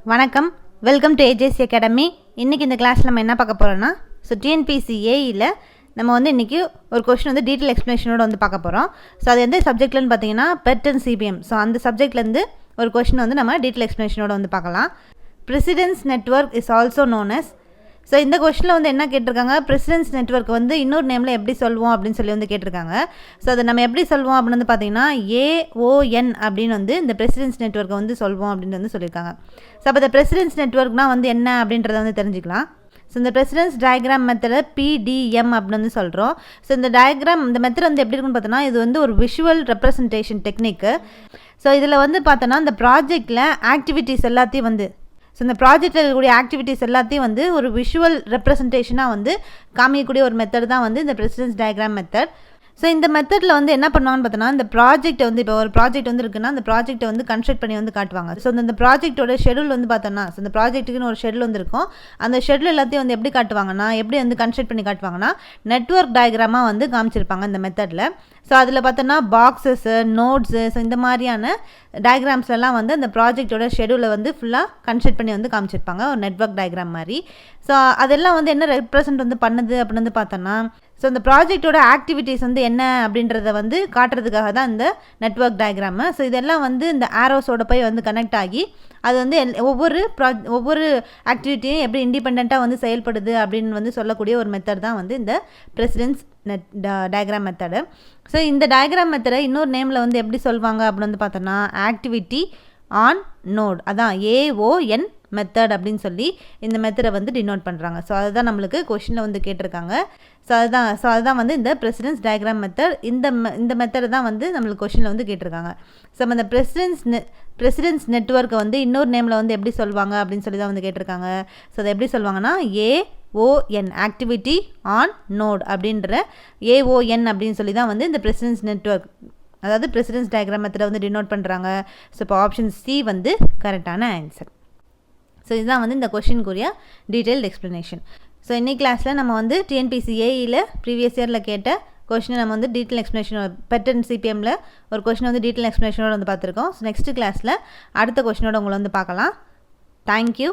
வணக்கம், welcome to AJC academy. இன்றைக்கி இந்த கிளாஸில் நம்ம என்ன பார்க்க போகிறோன்னா, டிஎன்பிஎஸ்சி ஏஇயில் நம்ம இன்றைக்கி ஒரு கொஸ்டின் டீட்டெயில் எக்ஸ்ப்ளனேஷனோட பார்க்க போகிறோம். அது எந்த சப்ஜெக்ட்லன்னு பார்த்தீங்கன்னா பெட் அண்ட் சிபிஎம். அந்த சப்ஜெக்ட்லேருந்து ஒரு கொஸ்டின் நம்ம டீட்டெயில் எக்ஸ்ப்ளனேஷனோட பார்க்கலாம். Precedence network is also known as. இந்த கொஸ்டினில் என்ன கேட்டிருக்காங்க, பிரசிடென்ஸ் நெட்வொர்க் இன்னொரு நேமில் எப்படி சொல்லுவோம் அப்படின்னு சொல்லி கேட்டிருக்காங்க. அதை நம்ம எப்படி சொல்லுவோம் அப்படின்னு பார்த்தீங்கன்னா ஏஓஎன் அப்படின்னு இந்த பிரசிடென்ஸ் நெட்வொர்க்கை சொல்லுவோம் அப்படின்னு சொல்லியிருக்காங்க. அப்போ இந்த பிரசிடென்ஸ் நெட்வொர்க்னால் என்ன அப்படின்றத தெரிஞ்சுக்கலாம். இந்த பிரசிடென்ஸ் டயக்ராம் மெத்தடை பிடிஎம் அப்படின்னு சொல்கிறோம். இந்த டயக்ராம் இந்த மெத்தட் எப்படி இருக்குன்னு பார்த்தோன்னா, இது ஒரு விஷுவல் ரெப்ரசன்டேஷன் டெக்னிக்கு. இதில் பார்த்தோன்னா இந்த ப்ராஜெக்டில் ஆக்டிவிட்டீஸ் எல்லாத்தையும் இந்த ப்ராஜெக்டில் இருக்கக்கூடிய ஆக்டிவிட்டீஸ் எல்லாத்தையும் ஒரு விஷுவல் ரெப்ரசன்டேஷனாக காமிக்கக்கூடிய ஒரு மெத்தட் தான் இந்த பிரசிடென்ஸ் டயக்ராம் மெத்தட். இந்த மெத்தடில் என்ன பண்ணுவாங்கன்னு பார்த்தோன்னா, இந்த ப்ராஜெக்ட் இப்போ ஒரு ப்ராஜெக்ட் இருக்குன்னா அந்த ப்ராஜெக்ட்டை கன்ஸ்ட்ரக்ட் பண்ணி காட்டுவாங்க. இந்த ப்ராஜெக்ட்டோட ஷெடியூல் பார்த்தோன்னா, இந்த ப்ராஜெக்ட்டுக்குன்னு ஒரு ஷெடியூல் இருக்கும். அந்த ஷெடியூல் எல்லாத்தையும் எப்படி காட்டுவாங்கன்னா, எப்படி கன்ஸ்ட்ரக்ட் பண்ணி காட்டுவாங்கன்னா, நெட்வொர்க் டயக்ராமாக காமிச்சிருப்பாங்க இந்த மெத்தடில். அதில் பார்த்தோன்னா பாக்ஸஸ்ஸு, நோட்ஸு, இந்த மாதிரியான டயக்ராம்ஸ்லாம் அந்த ப்ராஜெக்டோட ஷெடியூலை ஃபுல்லாக கன்ஸ்ட்ரக்ட் பண்ணி காமிச்சிருப்பாங்க, ஒரு நெட்வொர்க் டயக்ராம் மாதிரி. அதெல்லாம் என்ன ரெப்ரசன்ட் பண்ணுது அப்படின்னு பார்த்தோன்னா, இந்த ப்ராஜெக்டோட ஆக்டிவிட்டீஸ் என்ன அப்படின்றத காட்டுறதுக்காக தான் இந்த நெட்வொர்க் டயக்ராமு. இதெல்லாம் இந்த ஆரோஸோட போய் கனெக்ட் ஆகி அது ஒவ்வொரு ஆக்டிவிட்டியும் எப்படி இண்டிபெண்ட்டாக செயல்படுது அப்படின்னு சொல்லக்கூடிய ஒரு மெத்தட் தான் இந்த பிரசிடென்ஸ் டயக்ராம் மெத்தடு. இந்த டயக்ராம் மெத்தடை இன்னொரு நேமில் எப்படி சொல்லுவாங்க அப்படின்னு பார்த்தோன்னா ஆக்டிவிட்டி ஆன் நோட், அதான் ஏஓஎன் மெத்தட் அப்படின்னு சொல்லி இந்த மெத்தடை டினோட் பண்ணுறாங்க. அதுதான் நம்மளுக்கு கொஷினில் கேட்டிருக்காங்க. அதுதான் இந்த பிரசிடென்ஸ் டயக்ராம் மெத்தட். இந்த மெத்தடை தான் நம்மளுக்கு கொஷினில் கேட்டிருக்காங்க. அந்த பிரசிடென்ஸ் நெட்வொர்க்கை இன்னொரு நேமில் எப்படி சொல்லுவாங்க அப்படின்னு சொல்லி தான் கேட்டிருக்காங்க. அதை எப்படி சொல்லுவாங்கன்னா ஏஓஎன் ஆக்டிவிட்டி ஆன் நோட் அப்படின்ற ஏஓஎன் அப்படின்னு சொல்லி தான் இந்த பிரசிடென்ஸ் நெட்வொர்க், அதாவது பிரசிடென்ஸ் டயக்ராம் மெத்தடை டினோட் பண்ணுறாங்க. இப்போ ஆப்ஷன் சி கரெக்டான ஆன்சர். இதுதான் இந்த கொஷினுக்குரிய டீட்டெயில்டு எக்ஸ்ப்ளனேஷன். இன்னைக்கு கிளாஸில் நம்ம டிஎன்பிஎஸ்சி ஏஇயில் ப்ரீவியஸ் இயரில் கேட்ட கொஷினை நம்ம டீட்டெயில் எக்ஸ்ப்ளனேஷன் பெட் அண்ட் சிபிஎம்மில் ஒரு கொஷினை டீட்டெயில் எக்ஸ்ப்ளனேஷனோட பார்த்துருக்கோம். நெக்ஸ்ட் கிளாஸில் அடுத்த கொஷினோட உங்களை பார்க்கலாம். தேங்க்யூ.